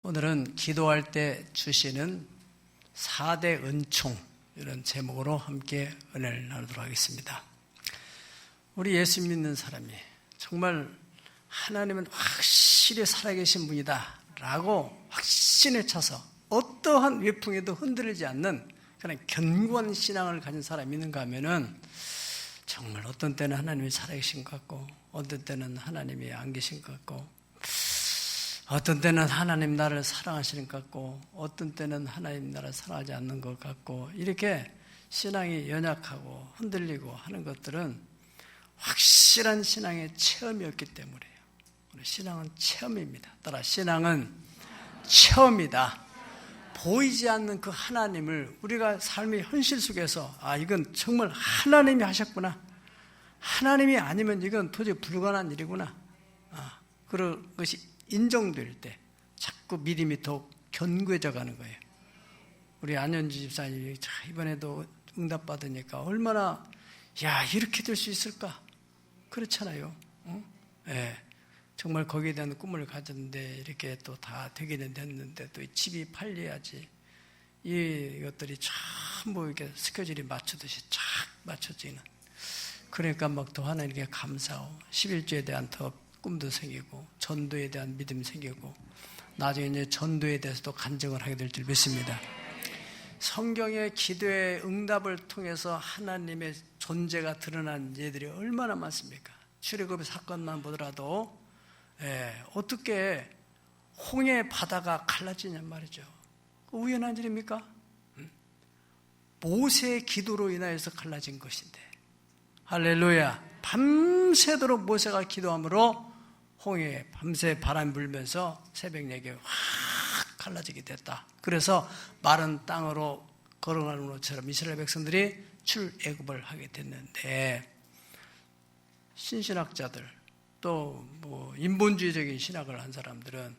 오늘은 기도할 때 주시는 4대 은총, 이런 제목으로 함께 은혜를 나누도록 하겠습니다. 우리 예수 믿는 사람이 정말 하나님은 확실히 살아계신 분이다 라고 확신에 차서 어떠한 외풍에도 흔들리지 않는 그런 견고한 신앙을 가진 사람이 있는가 하면은 정말 어떤 때는 하나님이 살아계신 것 같고 어떤 때는 하나님이 안 계신 것 같고 어떤 때는 하나님 나를 사랑하시는 것 같고 어떤 때는 하나님 나를 사랑하지 않는 것 같고, 이렇게 신앙이 연약하고 흔들리고 하는 것들은 확실한 신앙의 체험이었기 때문이에요. 신앙은 체험입니다. 따라 신앙은 체험이다. 보이지 않는 그 하나님을 우리가 삶의 현실 속에서 이건 정말 하나님이 하셨구나, 하나님이 아니면 이건 도저히 불가능한 일이구나, 그런 것이 인정될 때 자꾸 믿음이 더 견고해져 가는 거예요. 우리 안현주 집사님이 이번에도 응답받으니까 얼마나 이렇게 될 수 있을까 그렇잖아요. 네. 정말 거기에 대한 꿈을 가졌는데 이렇게 또 다 되기는 됐는데 또 집이 팔려야지 이것들이 전부 이렇게 스케줄이 맞추듯이 쫙 맞춰지는, 그러니까 막 더 하나님께 감사하고 11조에 대한 더 꿈도 생기고 전도에 대한 믿음이 생기고 나중에 이제 전도에 대해서도 간증을 하게 될 줄 믿습니다. 성경의 기도의 응답을 통해서 하나님의 존재가 드러난 예들이 얼마나 많습니까? 출애굽의 사건만 보더라도 어떻게 홍해 바다가 갈라지냔 말이죠. 우연한 일입니까? 모세의 기도로 인하여서 갈라진 것인데, 할렐루야. 밤새도록 모세가 기도함으로 홍해에 밤새 바람 불면서 새벽 4개에 확 갈라지게 됐다. 그래서 마른 땅으로 걸어가는 것처럼 이스라엘 백성들이 출애굽을 하게 됐는데, 신신학자들 또 인본주의적인 신학을 한 사람들은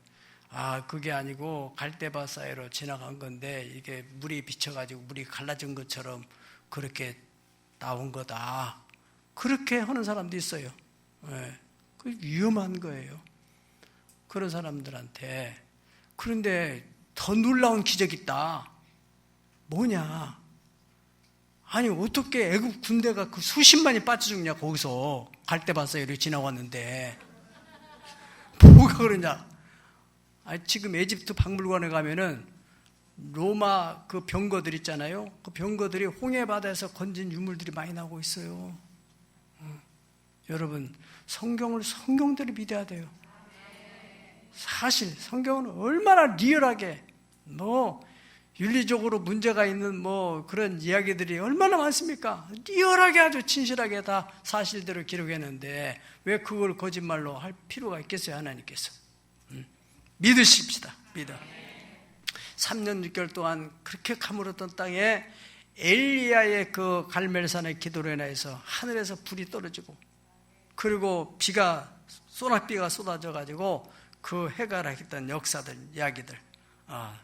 그게 아니고 갈대밭 사이로 지나간 건데 이게 물이 비쳐가지고 물이 갈라진 것처럼 그렇게 나온 거다, 그렇게 하는 사람도 있어요. 그 위험한 거예요, 그런 사람들한테. 그런데 더 놀라운 기적이 있다. 뭐냐? 아니 어떻게 애국 군대가 그 수십만이 빠져 죽냐, 거기서 갈대밭 사이로 지나왔는데. 뭐가 그러냐? 지금 에집트 박물관에 가면은 로마 그 병거들 있잖아요. 그 병거들이 홍해 바다에서 건진 유물들이 많이 나오고 있어요. 여러분, 성경을 성경대로 믿어야 돼요. 사실 성경은 얼마나 리얼하게 윤리적으로 문제가 있는 그런 이야기들이 얼마나 많습니까? 리얼하게 아주 진실하게 다 사실대로 기록했는데 왜 그걸 거짓말로 할 필요가 있겠어요, 하나님께서? 믿으십시다. 믿어. 3년 6개월 동안 그렇게 가물었던 땅에 엘리야의 그 갈멜산의 기도로 인해서 하늘에서 불이 떨어지고, 그리고 소낙비가 쏟아져 가지고 그 해결하겠다는 역사들, 이야기들.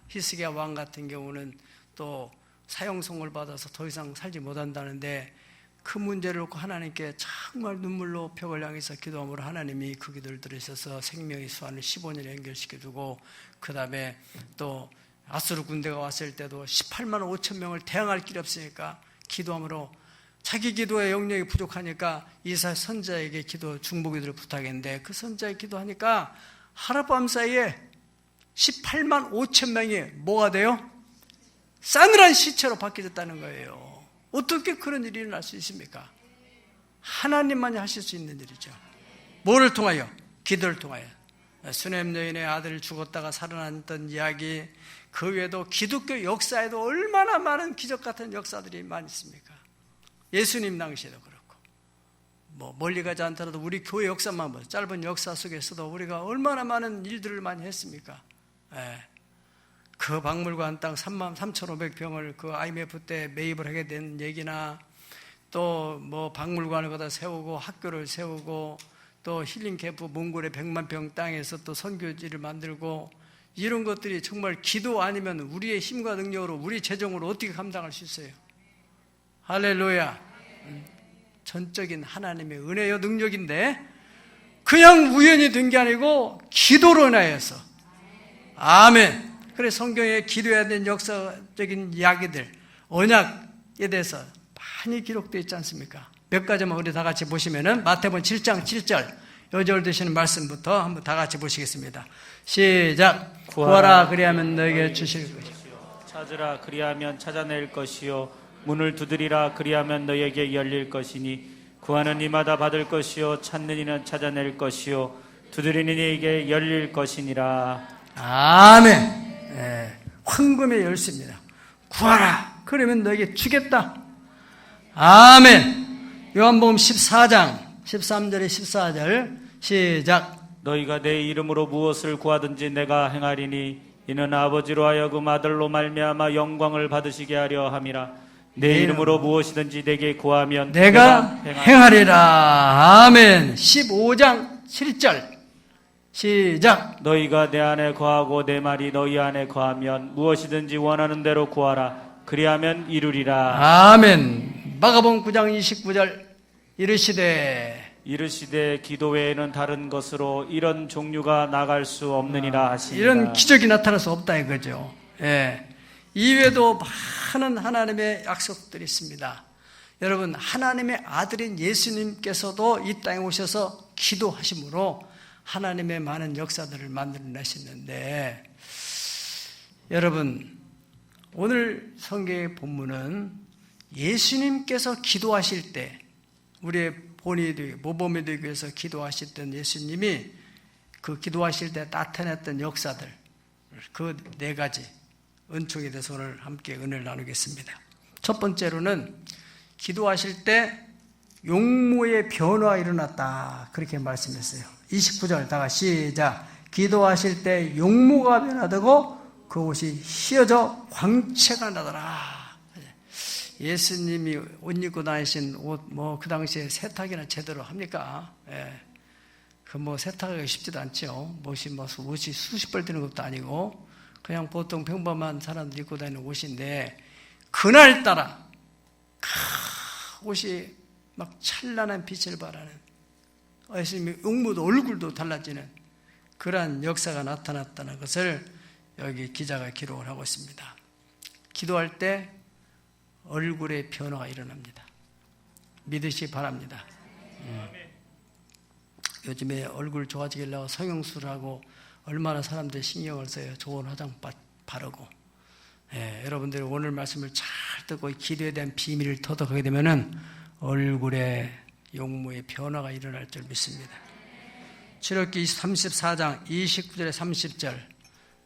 히스기야 왕 같은 경우는 또 사형선고를 받아서 더 이상 살지 못한다는데 그 문제를 놓고 하나님께 정말 눈물로 벽을 향해서 기도함으로 하나님이 그 기도를 들으셔서 생명의 수완을 15년 연결시켜주고, 그 다음에 또 아수르 군대가 왔을 때도 18만 5천 명을 대항할 길이 없으니까 기도함으로 자기 기도의 영역이 부족하니까 이사 선자에게 중보기도를 부탁했는데 그 선자의 기도하니까 하룻밤 사이에 18만 5천 명이 뭐가 돼요? 싸늘한 시체로 바뀌어졌다는 거예요. 어떻게 그런 일이 일어날 수 있습니까? 하나님만이 하실 수 있는 일이죠. 뭐를 통하여? 기도를 통하여. 수넴 여인의 아들 죽었다가 살아났던 이야기, 그 외에도 기독교 역사에도 얼마나 많은 기적 같은 역사들이 많이 있습니까? 예수님 당시에도 그렇고, 멀리 가지 않더라도 우리 교회 역사만 보세요. 짧은 역사 속에서도 우리가 얼마나 많은 일들을 많이 했습니까? 그 박물관 땅 33,500평을 그 IMF 때 매입을 하게 된 얘기나, 또 박물관을 거기다 세우고 학교를 세우고 또 힐링 캠프 몽골의 100만 평 땅에서 또 선교지를 만들고, 이런 것들이 정말 기도 아니면 우리의 힘과 능력으로 우리 재정으로 어떻게 감당할 수 있어요? 할렐루야. 전적인 하나님의 은혜요 능력인데 그냥 우연히 된 게 아니고 기도로 인하여서 아멘. 그래 성경에 기도해야 되는 역사적인 이야기들, 언약에 대해서 많이 기록되어 있지 않습니까? 몇 가지만 우리 다 같이 보시면은 마태복음 7장 7절 요절 되시는 말씀부터 한번 다 같이 보시겠습니다. 시작. 구하라 그리하면 너에게 주실 것이요. 찾으라 그리하면 찾아낼 것이요. 문을 두드리라 그리하면 너에게 열릴 것이니 구하는 이마다 받을 것이요 찾는 이는 찾아낼 것이요 두드리는 이에게 열릴 것이니라. 아멘. 황금의 열쇠입니다. 구하라 그러면 너에게 주겠다. 아멘. 요한복음 14장 13절에 14절 시작. 너희가 내 이름으로 무엇을 구하든지 내가 행하리니 이는 아버지로 하여금 아들로 말미암아 영광을 받으시게 하려 함이라. 내 이름으로 무엇이든지 내게 구하면 내가 행하리라. 아멘. 15장 7절 시작. 너희가 내 안에 거하고 내 말이 너희 안에 거하면 무엇이든지 원하는 대로 구하라 그리하면 이루리라. 아멘. 마가복음 9장 29절 이르시되 기도 외에는 다른 것으로 이런 종류가 나갈 수 없느니라 하시니라. 이런 기적이 나타날 수 없다 이거죠. 이외에도 많은 하나님의 약속들이 있습니다. 여러분, 하나님의 아들인 예수님께서도 이 땅에 오셔서 기도하심으로 하나님의 많은 역사들을 만들어내셨는데, 여러분 오늘 성경의 본문은 예수님께서 기도하실 때, 우리의 모범이되기 위해서 기도하셨던 예수님이 그 기도하실 때 나타냈던 역사들, 그 네 가지 은총에 대해서 오늘 함께 은혜를 나누겠습니다. 첫 번째로는 기도하실 때 용모의 변화가 일어났다, 그렇게 말씀했어요. 29절 다 같이 시작. 기도하실 때 용모가 변화되고 그 옷이 휘어져 광채가 나더라. 예수님이 옷 입고 다니신 옷, 그 당시에 세탁이나 제대로 합니까? 세탁하기 쉽지도 않죠. 옷이 수십 벌 되는 것도 아니고, 그냥 보통 평범한 사람들이 입고 다니는 옷인데, 그날따라, 옷이 막 찬란한 빛을 발하는, 예수님의 용모도 얼굴도 달라지는 그러한 역사가 나타났다는 것을 여기 기자가 기록을 하고 있습니다. 기도할 때 얼굴의 변화가 일어납니다. 믿으시기 바랍니다. 요즘에 얼굴 좋아지게 하려고 성형수술 하고 얼마나 사람들이 신경을 써요. 좋은 화장 바르고. 여러분들이 오늘 말씀을 잘 듣고 기도에 대한 비밀을 터득하게 되면은 얼굴에 용모의 변화가 일어날 줄 믿습니다. 출애굽기 34장 29절에 30절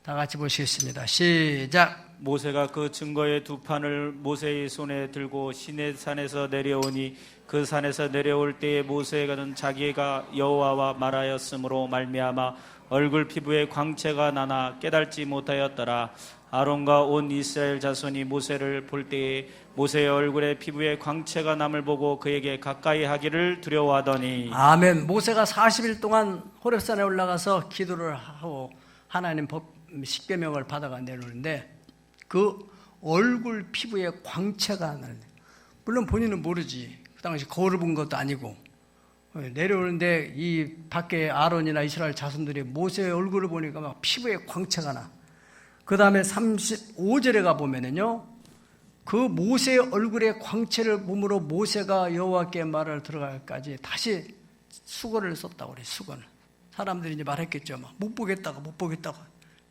다 같이 보시겠습니다. 시작. 모세가 그 증거의 두 판을 모세의 손에 들고 시내산에서 내려오니 그 산에서 내려올 때에 모세가 자기가 여호와와 말하였으므로 말미암아 얼굴 피부에 광채가 나나 깨달지 못하였더라. 아론과 온 이스라엘 자손이 모세를 볼 때에 모세의 얼굴에 피부에 광채가 남을 보고 그에게 가까이 하기를 두려워하더니. 아멘. 모세가 40일 동안 호렙산에 올라가서 기도를 하고 하나님 법 십계명을 받아가 내려오는데, 그 얼굴 피부에 광채가 나는, 물론 본인은 모르지, 그 당시 거울을 본 것도 아니고 내려오는데 이 밖에 아론이나 이스라엘 자손들이 모세의 얼굴을 보니까 막 피부에 광채가 나. 그 다음에 35절에 가보면은요, 그 모세의 얼굴에 광채를 보므로 모세가 여호와께 말을 들어갈까지 다시 수건을 썼다고 그래. 수건을. 사람들이 이제 말했겠죠. 못 보겠다고.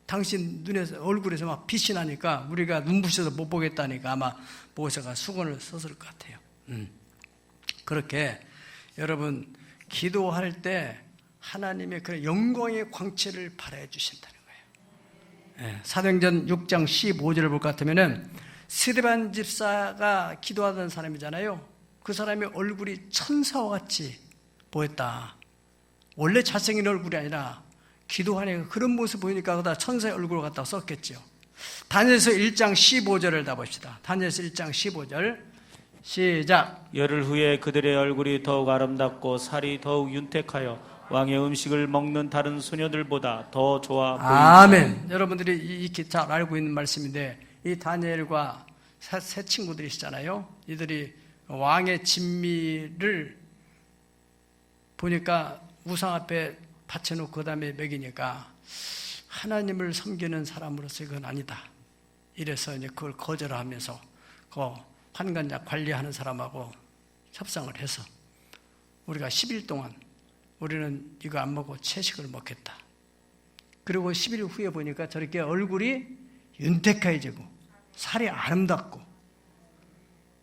당신 눈에서, 얼굴에서 막 빛이 나니까 우리가 눈부셔서 못 보겠다니까 아마 모세가 수건을 썼을 것 같아요. 그렇게 여러분 기도할 때 하나님의 그런 영광의 광채를 발하여 주신다는 거예요. 사도행전 6장 15절을 볼 것 같으면은 스데반 집사가 기도하던 사람이잖아요. 그 사람의 얼굴이 천사와 같이 보였다. 원래 잘생긴 얼굴이 아니라 기도하니까 그런 모습 보이니까 그다 천사의 얼굴을 갖다 썼겠죠. 다니엘서 1장 15절을 다 봅시다. 다니엘서 1장 15절 시작. 열흘 후에 그들의 얼굴이 더욱 아름답고 살이 더욱 윤택하여 왕의 음식을 먹는 다른 소녀들보다 더 좋아 보이지. 아멘. 여러분들이 이렇게 잘 알고 있는 말씀인데, 이 다니엘과 세 친구들이시잖아요. 이들이 왕의 진미를 보니까 우상 앞에 받쳐놓고 그 다음에 먹이니까 하나님을 섬기는 사람으로서 이건 아니다. 이래서 이제 그걸 거절하면서 그 환관장 관리하는 사람하고 협상을 해서 우리가 10일 동안 우리는 이거 안 먹고 채식을 먹겠다. 그리고 10일 후에 보니까 저렇게 얼굴이 윤택해지고 살이 아름답고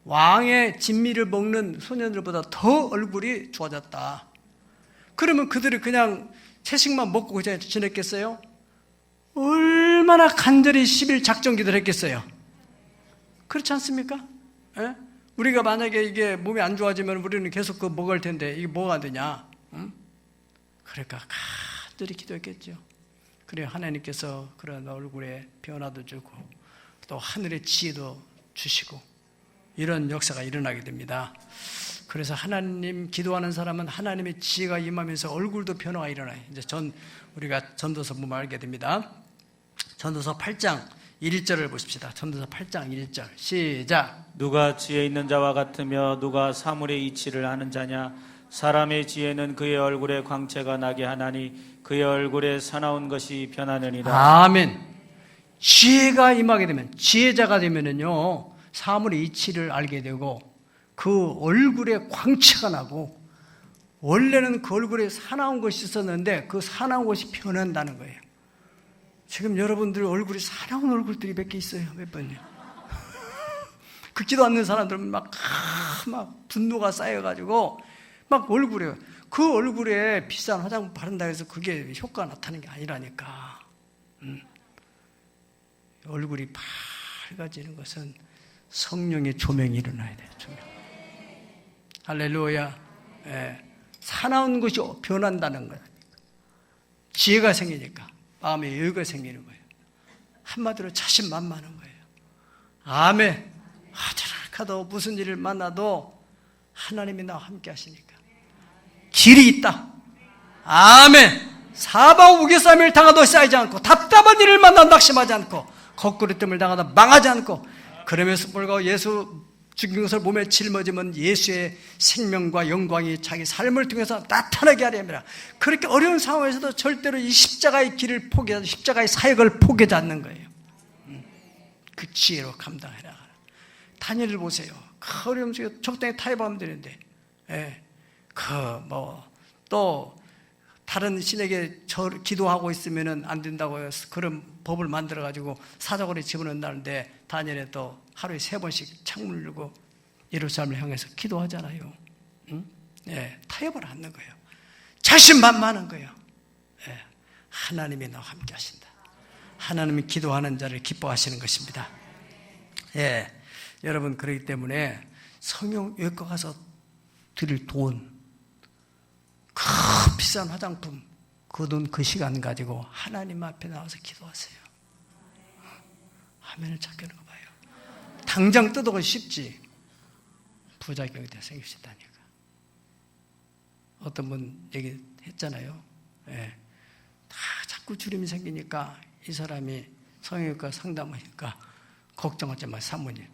왕의 진미를 먹는 소년들보다 더 얼굴이 좋아졌다. 그러면 그들이 그냥 채식만 먹고 그냥 지냈겠어요? 얼마나 간절히 10일 작정 기도를 했겠어요? 그렇지 않습니까? 예? 우리가 만약에 이게 몸이 안 좋아지면 우리는 계속 그거 먹을 텐데 이게 뭐가 되냐? 응? 그러니까 간절히 기도했겠죠. 그래 하나님께서 그런 얼굴에 변화도 주고 또 하늘의 지혜도 주시고 이런 역사가 일어나게 됩니다. 그래서 하나님 기도하는 사람은 하나님의 지혜가 임하면서 얼굴도 변화가 일어나요. 이제 우리가 전도서 보면 알게 됩니다. 전도서 8장 1절을 보십시다. 전도서 8장 1절 시작. 누가 지혜 있는 자와 같으며 누가 사물의 이치를 아는 자냐? 사람의 지혜는 그의 얼굴에 광채가 나게 하나니 그의 얼굴에 사나운 것이 변하느니라. 아멘. 지혜가 임하게 되면 지혜자가 되면은요 사물의 이치를 알게 되고 그 얼굴에 광채가 나고 원래는 그 얼굴에 사나운 것이 있었는데 그 사나운 것이 변한다는 거예요. 지금 여러분들 얼굴이 사나운 얼굴들이 몇 개 있어요. 몇 번요. 그 기도 않는 사람들은 막 분노가 쌓여가지고 막 얼굴에 그 얼굴에 비싼 화장품 바른다 해서 그게 효과가 나타나는 게 아니라니까. 얼굴이 밝아지는 것은 성령의 조명이 일어나야 돼요. 조명. 할렐루야. 예. 사나운 것이 변한다는 거야. 지혜가 생기니까 마음에 여유가 생기는 거예요. 한마디로 자신만만한 거예요. 아멘. 하더라도 무슨 일을 만나도 하나님이 나와 함께 하시니까 길이 있다. 아멘. 사방 우겨싸움을 당하도 쌓이지 않고 답답한 일을 만나 낙심하지 않고 거꾸로뜸을 당하다 망하지 않고 그러면서 불구하고 예수 죽인 것을 몸에 짊어지면 예수의 생명과 영광이 자기 삶을 통해서 나타나게 하려 합니다. 그렇게 어려운 상황에서도 절대로 이 십자가의 길을 포기하지 십자가의 사역을 포기하지 않는 거예요. 그 지혜로 감당해라. 다니엘을 보세요. 그 어려움 속에 적당히 타협하면 되는데 또 다른 신에게 기도하고 있으면 안 된다고 해서 그런 법을 만들어가지고 사자굴에 집어넣는다는데 다니엘은 또 하루에 3번씩 창문을 열고 예루살렘을 향해서 기도하잖아요. 응? 타협을 않는 거예요. 자신만만한 거예요. 하나님이 나와 함께 하신다. 하나님이 기도하는 자를 기뻐하시는 것입니다. 여러분 그렇기 때문에 성형외과 가서 드릴 돈 그 비싼 화장품 그 돈 그 시간 가지고 하나님 앞에 나와서 기도하세요. 화면을 찾겨는 거 봐요. 당장 뜯어가 쉽지 부작용이 돼 생기시다니까. 어떤 분 얘기했잖아요. 다 자꾸 주름이 생기니까 이 사람이 성형외과 상담하니까 걱정하지 마 사모님.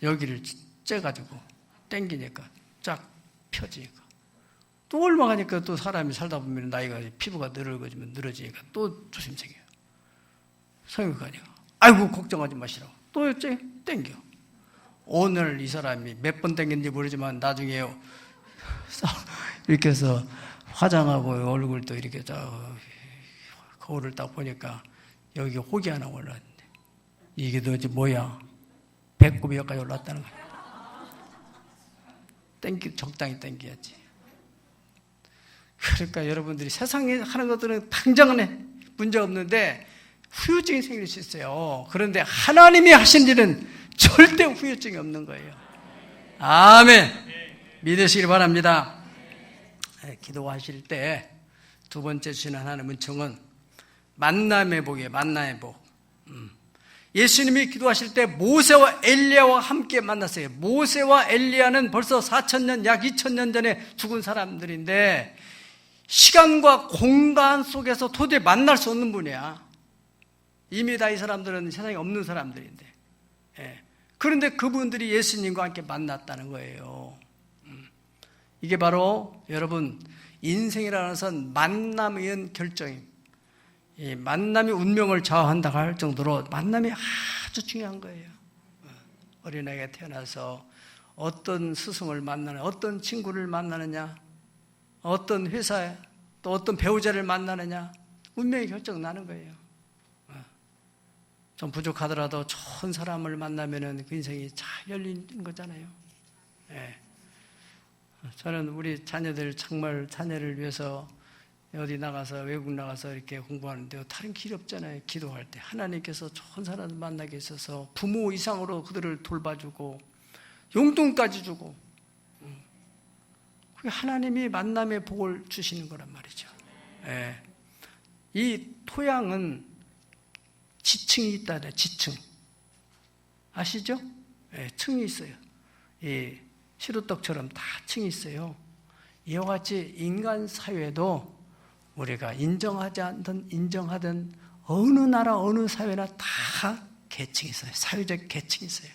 여기를 째가지고 당기니까 쫙 펴지니까 또 얼마 가니까 또 사람이 살다 보면 나이가 피부가 늘어지니까 또 조심 생겨요. 성형외과 가니까 아이고 걱정하지 마시라고 또 땡겨. 오늘 이 사람이 몇 번 땡겼는지 모르지만 나중에 이렇게 해서 화장하고 얼굴도 이렇게 거울을 딱 보니까 여기 혹이 하나 올라왔는데 이게 도대체 뭐야? 배꼽이 여기까지 올랐다는 거야. 적당히 땡겨야지. 그러니까 여러분들이 세상에 하는 것들은 당장은 문제가 없는데 후유증이 생길 수 있어요. 그런데 하나님이 하신 일은 절대 후유증이 없는 거예요. 아멘. 믿으시길 바랍니다. 기도하실 때 두 번째 주시는 하나님의 은총은 만남의 복이에요. 만남의 복. 예수님이 기도하실 때 모세와 엘리야와 함께 만났어요. 모세와 엘리야는 벌써 4,000년, 약 2,000년 전에 죽은 사람들인데 시간과 공간 속에서 도저히 만날 수 없는 분이야. 이미 다 이 사람들은 세상에 없는 사람들인데. 그런데 그분들이 예수님과 함께 만났다는 거예요. 이게 바로 여러분 인생이라는 것은 만남에 의한 결정입니다. 이 만남이 운명을 좌우한다고 할 정도로 만남이 아주 중요한 거예요. 어린아이가 태어나서 어떤 스승을 만나느냐, 어떤 친구를 만나느냐, 어떤 회사에 또 어떤 배우자를 만나느냐, 운명이 결정나는 거예요. 좀 부족하더라도 좋은 사람을 만나면은 그 인생이 잘 열리는 거잖아요. 예. 저는 우리 자녀들 정말 자녀를 위해서 어디 나가서 외국 나가서 이렇게 공부하는데 다른 길이 없잖아요. 기도할 때 하나님께서 좋은 사람을 만나게 있어서 부모 이상으로 그들을 돌봐주고 용돈까지 주고, 그게 하나님이 만남의 복을 주시는 거란 말이죠. 예. 이 토양은 지층이 있다네. 지층 아시죠? 예, 층이 있어요. 이 시루떡처럼 다 층이 있어요. 이와 같이 인간 사회도 우리가 인정하지 않든 인정하든 어느 나라 어느 사회나 다 계층이 있어요. 사회적 계층이 있어요.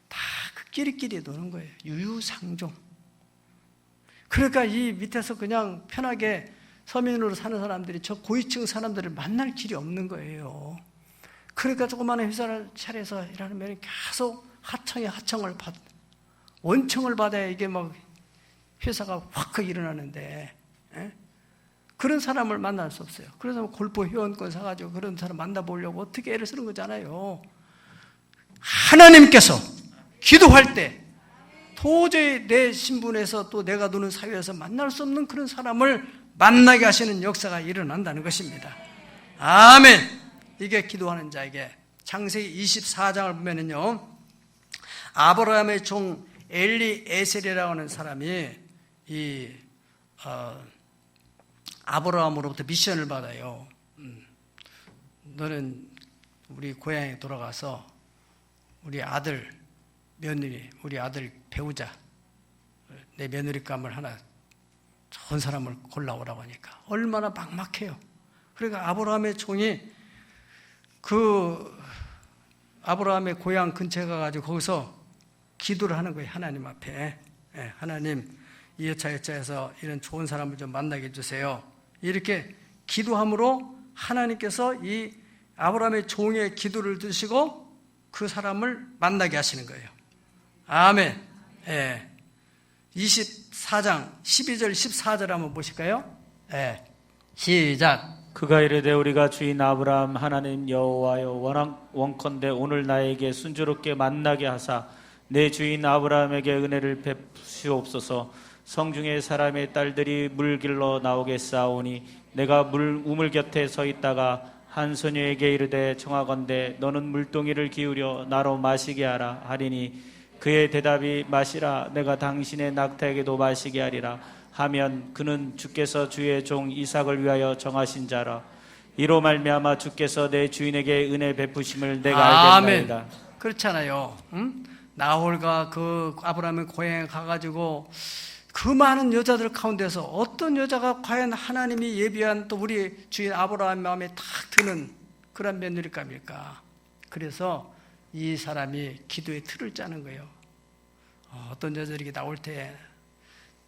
다 그 끼리끼리 노는 거예요. 유유상종. 그러니까 이 밑에서 그냥 편하게 서민으로 사는 사람들이 저 고위층 사람들을 만날 길이 없는 거예요. 그러니까 조그마한 회사를 차려서 일하면 계속 하청에 하청을 원청을 받아야 이게 막 회사가 확 일어나는데, 예? 그런 사람을 만날 수 없어요. 그래서 골프 회원권 사가지고 그런 사람 만나보려고 어떻게 애를 쓰는 거잖아요. 하나님께서 기도할 때 도저히 내 신분에서 또 내가 노는 사회에서 만날 수 없는 그런 사람을 만나게 하시는 역사가 일어난다는 것입니다. 아멘. 이게 기도하는 자에게 창세기 24장을 보면은요, 아브라함의 종 엘리에셀이라고 하는 사람이 아브라함으로부터 미션을 받아요. 너는 우리 고향에 돌아가서 우리 아들 며느리, 우리 아들 배우자, 내 며느리감을 하나 좋은 사람을 골라오라고 하니까 얼마나 막막해요. 그러니까 아브라함의 종이 그 아브라함의 고향 근처에 가가지고 거기서 기도를 하는 거예요. 하나님 앞에. 예, 하나님 이 여차여차해서 이런 좋은 사람을 좀 만나게 해주세요. 이렇게 기도함으로 하나님께서 이 아브라함의 종의 기도를 드시고 그 사람을 만나게 하시는 거예요. 아멘. 예. 24장 12절 14절 한번 보실까요? 예. 시작. 그가 이르되 우리가 주인 아브라함 하나님 여호와여 원컨대 오늘 나에게 순조롭게 만나게 하사 내 주인 아브라함에게 은혜를 베푸시옵소서. 성중의 사람의 딸들이 물 길러 나오겠사오니 내가 우물 곁에 서 있다가 한 소녀에게 이르되 청하건대 너는 물동이를 기울여 나로 마시게 하라 하리니 그의 대답이 마시라 내가 당신의 낙타에게도 마시게 하리라 하면 그는 주께서 주의 종 이삭을 위하여 정하신 자라. 이로 말미암아 주께서 내 주인에게 은혜 베푸심을 내가 알겠나이다. 아멘. 그렇잖아요. 응? 나홀과 그 아브라함의 고향에 가가지고 그 많은 여자들 가운데서 어떤 여자가 과연 하나님이 예비한 또 우리 주인 아브라함 마음에 탁 드는 그런 며느리감일까? 그래서 이 사람이 기도의 틀을 짜는 거예요. 어떤 여자들이 나올 때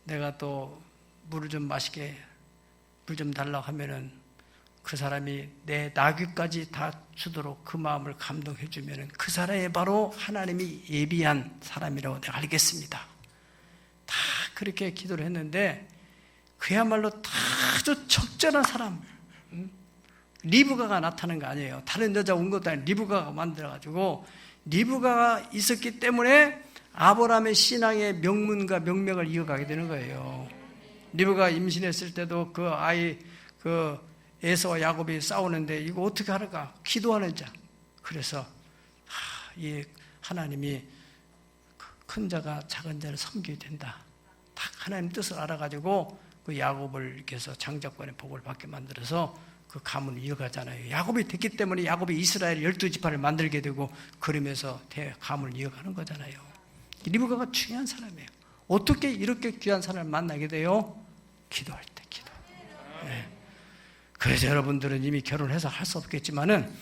내가 또 물을 좀 마시게 물 좀 달라고 하면은 그 사람이 내 나귀까지 다 주도록 그 마음을 감동해 주면은 그 사람이 바로 하나님이 예비한 사람이라고 내가 알겠습니다. 다 그렇게 기도를 했는데 그야말로 아주 적절한 사람, 리브가가 나타난 거 아니에요. 다른 여자 온 것도 아니고 리브가가 만들어가지고 리브가가 있었기 때문에 아브라함의 신앙의 명문과 명맥을 이어가게 되는 거예요. 리브가 임신했을 때도 그 아이 그 에서와 야곱이 싸우는데 이거 어떻게 하는가? 기도하는 자. 그래서 이 하나님이 큰 자가 작은 자를 섬겨야 된다. 딱 하나님 뜻을 알아가지고 그 야곱을 이렇게 해서 장자권의 복을 받게 만들어서 그 가문을 이어가잖아요. 야곱이 됐기 때문에 야곱이 이스라엘 12지파를 만들게 되고 그러면서 가문을 이어가는 거잖아요. 리브가가 중요한 사람이에요. 어떻게 이렇게 귀한 사람을 만나게 돼요? 기도할 때 기도. 네. 그래서 여러분들은 이미 결혼해서 할 수 없겠지만은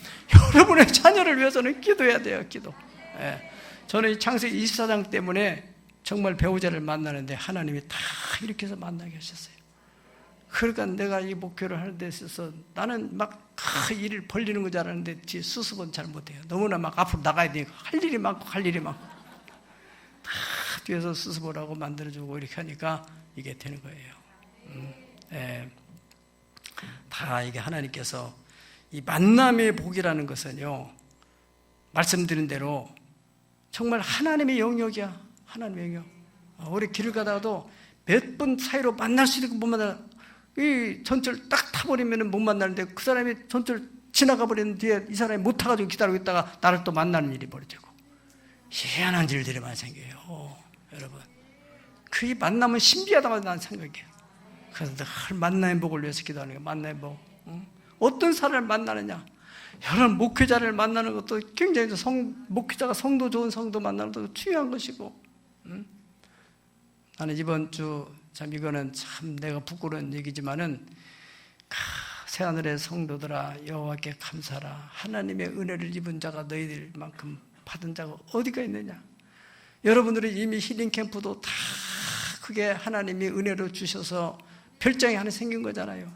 여러분의 자녀를 위해서는 기도해야 돼요. 기도. 네. 저는 이 창세기 24장 때문에 정말 배우자를 만나는데 하나님이 다 이렇게 해서 만나게 하셨어요. 그러니까 내가 이 목회를 하는 데 있어서 나는 막 일을 벌리는 거 잘하는데 뒤에 수습은 잘 못해요. 너무나 막 앞으로 나가야 되니까 할 일이 많고 다 뒤에서 수습을 하고 만들어주고 이렇게 하니까 이게 되는 거예요. 다 이게 하나님께서 이 만남의 복이라는 것은요, 말씀드린 대로 정말 하나님의 영역이야. 하나님의 영역. 우리 길을 가다가도 몇 분 사이로 만날 수 있는 못 만나. 이 전철 딱 타버리면 못 만나는데 그 사람이 전철 지나가 버리는 뒤에 이 사람이 못 타가지고 기다리고 있다가 나를 또 만나는 일이 벌어지고 희한한 일들이 많이 생겨요. 여러분, 그 이 만남은 신비하다고 난 생각해요. 그래서 늘 만남의 복을 위해서 기도하는 거예요. 만남의 복. 어떤 사람을 만나느냐. 여러분, 목회자를 만나는 것도 굉장히 목회자가 성도 좋은 성도 만나는 것도 중요한 것이고, 나는 이번 주 참 이거는 참 내가 부끄러운 얘기지만은, 새하늘의 성도들아 여호와께 감사하라. 하나님의 은혜를 입은 자가 너희들만큼 받은 자가 어디가 있느냐. 여러분들이 이미 힐링 캠프도 다 그게 하나님이 은혜로 주셔서 별장이 하나 생긴 거잖아요.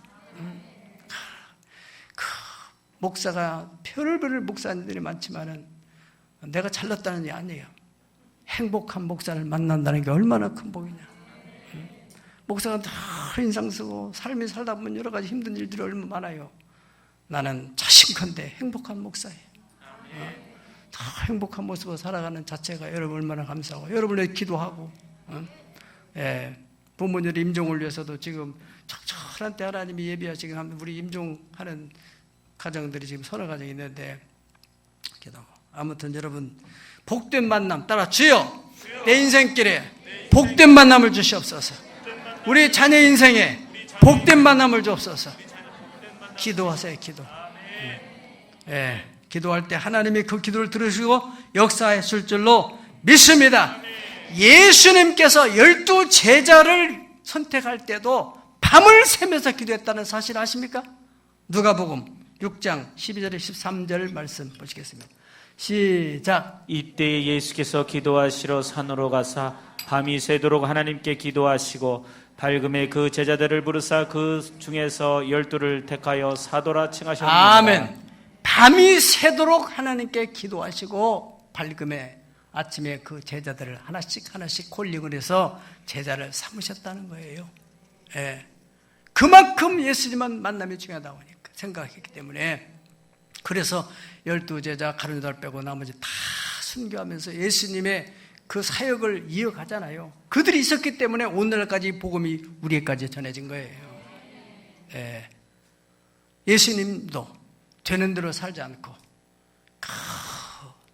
그 목사가 별별 목사님들이 많지만은 내가 잘났다는 게 아니에요. 행복한 목사를 만난다는 게 얼마나 큰 복이냐. 목사가 다 인상 쓰고 삶이 살다 보면 여러 가지 힘든 일들이 얼마나 많아요. 나는 자신컨대 행복한 목사예요. 다 행복한 모습으로 살아가는 자체가 여러분 얼마나 감사하고, 여러분의 기도하고, 부모님들 임종을 위해서도 지금 적절한 때 하나님이 예비하시고 우리 임종하는 가정들이 지금 서너 가정이 있는데 기도하고. 아무튼 여러분, 복된 만남 따라 주여 내 인생길에 복된 만남을 주시옵소서. 우리 자녀 인생에 복된 만남을 주옵소서. 기도하세요. 기도. 기도할 때 하나님이 그 기도를 들으시고 역사하실 줄로 믿습니다. 예수님께서 12 제자를 선택할 때도 밤을 새면서 기도했다는 사실 아십니까? 누가복음 6장 12절에 13절 말씀 보시겠습니다. 시작. 이때 예수께서 기도하시러 산으로 가사 밤이 새도록 하나님께 기도하시고 밝음에 그 제자들을 부르사 그 중에서 12를 택하여 사도라 칭하셨습니다. 아멘. 밤이 새도록 하나님께 기도하시고 밝음에 아침에 그 제자들을 하나씩 콜링을 해서 제자를 삼으셨다는 거예요. 그만큼 예수님만 만남이 중요하다고 생각했기 때문에, 그래서 12 제자 가룟 유다를 빼고 나머지 다 순교하면서 예수님의 그 사역을 이어가잖아요. 그들이 있었기 때문에 오늘날까지 복음이 우리에게까지 전해진 거예요. 예수님도 되는 대로 살지 않고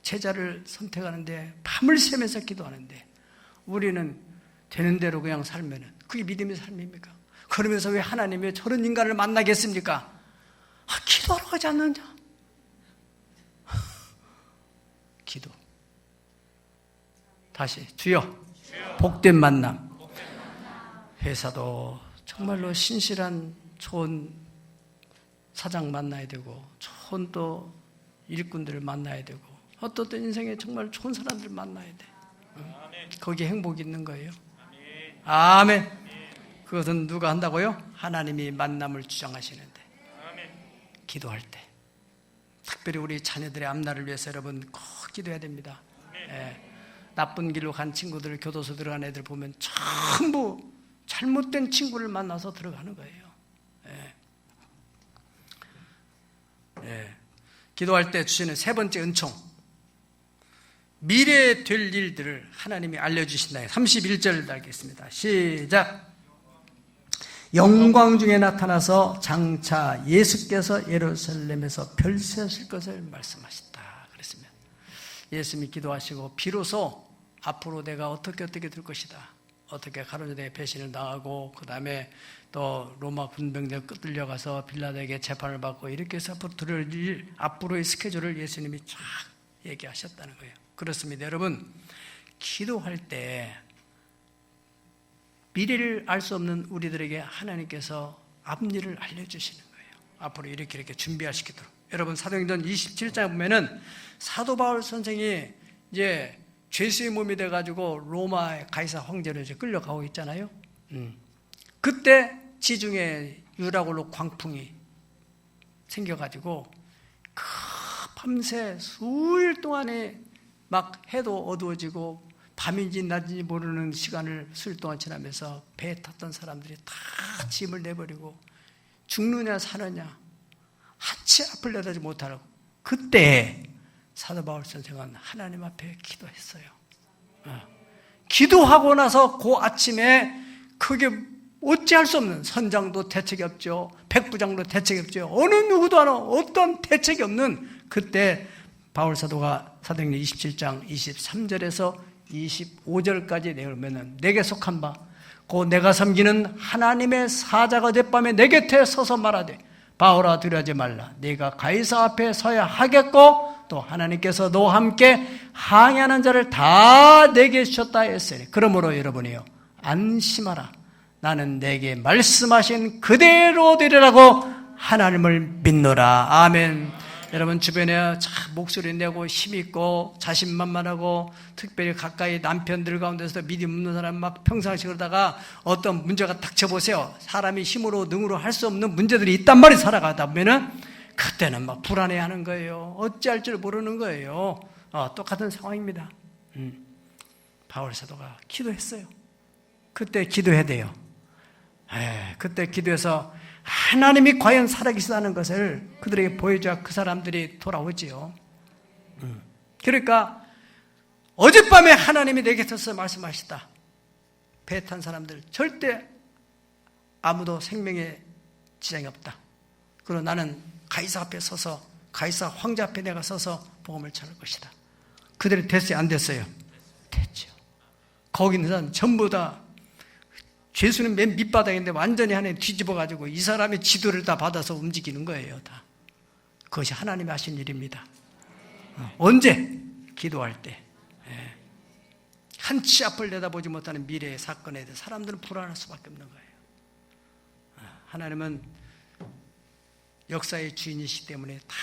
제자를 선택하는데 밤을 새면서 기도하는데, 우리는 되는 대로 그냥 살면은 그게 믿음의 삶입니까? 그러면서 왜 하나님이 왜 저런 인간을 만나겠습니까? 기도하러 가지 않느냐? 기도. 다시 주여 복된 만남. 회사도 정말로 신실한 좋은 사장 만나야 되고, 좋은 또 일꾼들을 만나야 되고, 어떤 인생에 정말 좋은 사람들 만나야 돼. 거기에 행복이 있는 거예요. 아멘. 그것은 누가 한다고요? 하나님이 만남을 주장하시는데, 기도할 때 특별히 우리 자녀들의 앞날을 위해서 여러분 꼭 기도해야 됩니다. 나쁜 길로 간 친구들, 교도소 들어간 애들 보면 전부 잘못된 친구를 만나서 들어가는 거예요. 기도할 때 주시는 세 번째 은총, 미래에 될 일들을 하나님이 알려주신다. 31절 달겠습니다. 시작. 영광 중에 나타나서 장차 예수께서 예루살렘에서 별세하실 것을 말씀하셨다 그랬습니다. 예수님이 기도하시고 비로소 앞으로 내가 어떻게 될 것이다, 어떻게 가룟유다의 배신을 당하고 그 다음에 또 로마 군병들 끌려가서 빌라도에게 재판을 받고 이렇게 해서 앞으로 들을 일, 앞으로의 스케줄을 예수님이 쫙 얘기하셨다는 거예요. 그렇습니다. 여러분, 기도할 때 미래를 알 수 없는 우리들에게 하나님께서 앞일을 알려주시는 거예요. 앞으로 이렇게 준비하시도록. 여러분, 사도행전 27장에 보면은 사도 바울 선생이 이제 죄수의 몸이 돼가지고 로마의 가이사 황제로 이제 끌려가고 있잖아요. 그때 지중해 유라굴로 광풍이 생겨가지고 밤새 수일 동안에 막 해도 어두워지고 밤인지 낮인지 모르는 시간을 수일 동안 지나면서 배에 탔던 사람들이 다 짐을 내버리고 죽느냐 사느냐 한치 앞을 내다지 못하고, 그때 사도 바울 선생은 하나님 앞에 기도했어요. 기도하고 나서 그 아침에 그게 어찌할 수 없는, 선장도 대책이 없죠, 백부장도 대책이 없죠, 어느 누구도 하는 어떤 대책이 없는 그때 바울 사도가 사도행전 27장 23절에서 25절까지 내려오면은 내게 속한 바 곧 내가 섬기는 하나님의 사자가 어젯밤에 내 곁에 서서 말하되 바울아 두려워하지 말라, 네가 가이사 앞에 서야 하겠고 또 하나님께서 너와 함께 항해하는 자를 다 내게 주셨다 했으니 그러므로 여러분이요 안심하라, 나는 내게 말씀하신 그대로 되리라고 하나님을 믿노라. 아멘. 여러분 주변에 참 목소리 내고 힘있고 자신만만하고 특별히 가까이 남편들 가운데서 믿음 없는 사람 막 평상시 그러다가 어떤 문제가 닥쳐보세요. 사람이 힘으로 능으로 할 수 없는 문제들이 있단 말이에요. 살아가다 보면은 그때는 막 불안해하는 거예요. 어찌할 줄 모르는 거예요. 똑같은 상황입니다. 바울 사도가 기도했어요. 그때 기도해야 돼요. 그때 기도해서 하나님이 과연 살아계시다는 것을 그들에게 보여줘야 그 사람들이 돌아오지요. 그러니까 어젯밤에 하나님이 내게 서서 말씀하시다. 배 탄 사람들 절대 아무도 생명에 지장이 없다. 그리고 나는 가이사 앞에 서서, 가이사 황제 앞에 내가 서서 복음을 전할 것이다. 그들이 됐어요? 안 됐어요? 됐죠. 거기 있는 사람 전부 다 죄수는 맨 밑바닥인데 완전히 하나님 뒤집어가지고 이 사람의 지도를 다 받아서 움직이는 거예요. 다. 그것이 하나님이 하신 일입니다. 언제? 기도할 때. 한치 앞을 내다보지 못하는 미래의 사건에 대해 사람들은 불안할 수밖에 없는 거예요. 하나님은 역사의 주인이시기 때문에 다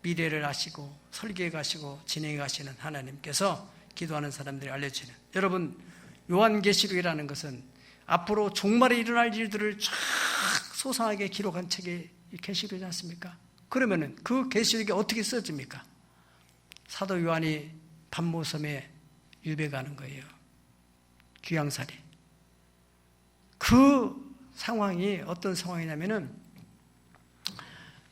미래를 아시고 설계해 가시고 진행해 가시는 하나님께서 기도하는 사람들이 알려주시는, 여러분 요한계시록이라는 것은 앞으로 종말에 일어날 일들을 쫙 소상하게 기록한 책이 계시록이지 않습니까? 그러면은 그 계시록이 어떻게 써집니까? 사도 요한이 반모섬에 유배가는 거예요. 귀양살이. 그 상황이 어떤 상황이냐면은,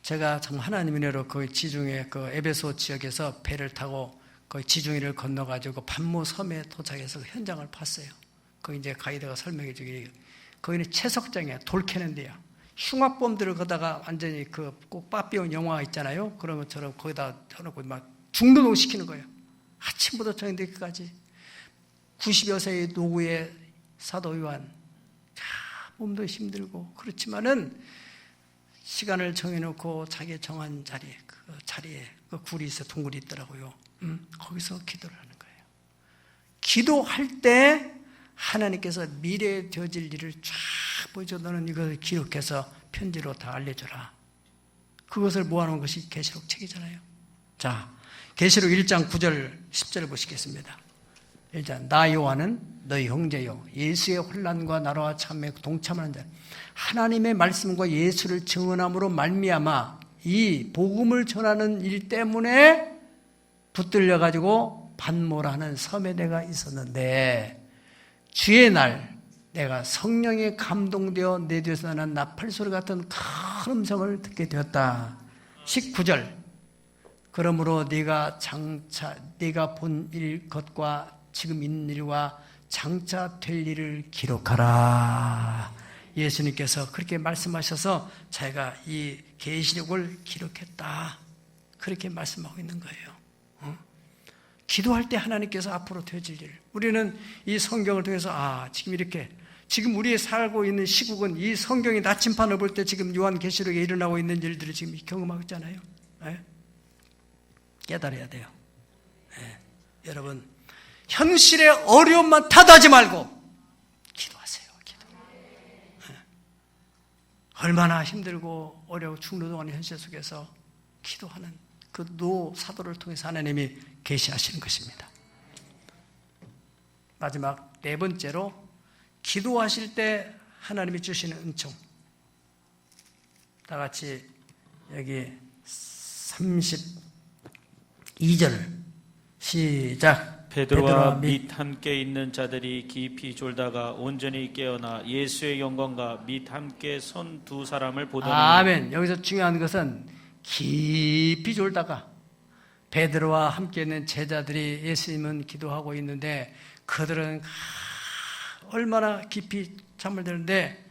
제가 참 하나님의 은혜로 그 지중해 그 에베소 지역에서 배를 타고 거의 지중해를 건너가지고 반모섬에 도착해서 그 현장을 봤어요. 거기 이제 가이드가 설명해 주기, 거기는 채석장이야. 돌 캐는 데야. 흉악범들을 거다가 완전히 그 꼭 빠삐온 영화 있잖아요. 그런 것처럼 거기다 해놓고 막 중노동 시키는 거예요. 아침부터 저녁 늦게까지. 90여 세의 노구의 사도 요한. 몸도 힘들고 그렇지만은 시간을 정해놓고 자기 정한 자리에, 그 자리에 그 굴이 있어, 동굴이 있더라고요. 거기서 기도를 하는 거예요. 기도할 때 하나님께서 미래에 되어질 일을 쫙 보여줘. 너는 이것을 기록해서 편지로 다 알려줘라. 그것을 모아놓은 것이 계시록 책이잖아요. 자, 계시록 1장 9절 10절을 보시겠습니다. 1장, 나 요한은 너희 형제요 예수의 혼란과 나라와 참에 동참하는 자, 하나님의 말씀과 예수를 증언함으로 말미암아 이 복음을 전하는 일 때문에 붙들려 가지고 반모라는 섬에 내가 있었는데, 주의 날 내가 성령에 감동되어 내 뒤에서 나는 나팔소리 같은 큰 음성을 듣게 되었다. 19절, 그러므로 네가 본 일 것과 지금 있는 일과 장차 될 일을 기록하라. 예수님께서 그렇게 말씀하셔서 자기가 이 계시록을 기록했다. 그렇게 말씀하고 있는 거예요. 기도할 때 하나님께서 앞으로 되어질 일, 우리는 이 성경을 통해서 지금 이렇게, 지금 우리 살고 있는 시국은 이 성경의 나침판을 볼 때 지금 요한계시록에 일어나고 있는 일들을 지금 경험하고 있잖아요. 깨달아야 돼요. 여러분, 현실의 어려움만 탓하지 말고 기도하세요. 기도. 얼마나 힘들고 어려워 중노동하는 현실 속에서 기도하는 그 노사도를 통해서 하나님이 계시하시는 것입니다. 마지막 네 번째로, 기도하실 때 하나님이 주시는 은총. 다 같이 여기 32절 시작. 베드로와 및 함께 있는 자들이 깊이 졸다가 온전히 깨어나 예수의 영광과 및 함께 선 두 사람을 보더니. 아멘. 여기서 중요한 것은 깊이 졸다가 베드로와 함께 있는 제자들이 예수님은 기도하고 있는데 그들은 얼마나 깊이 잠을 드는데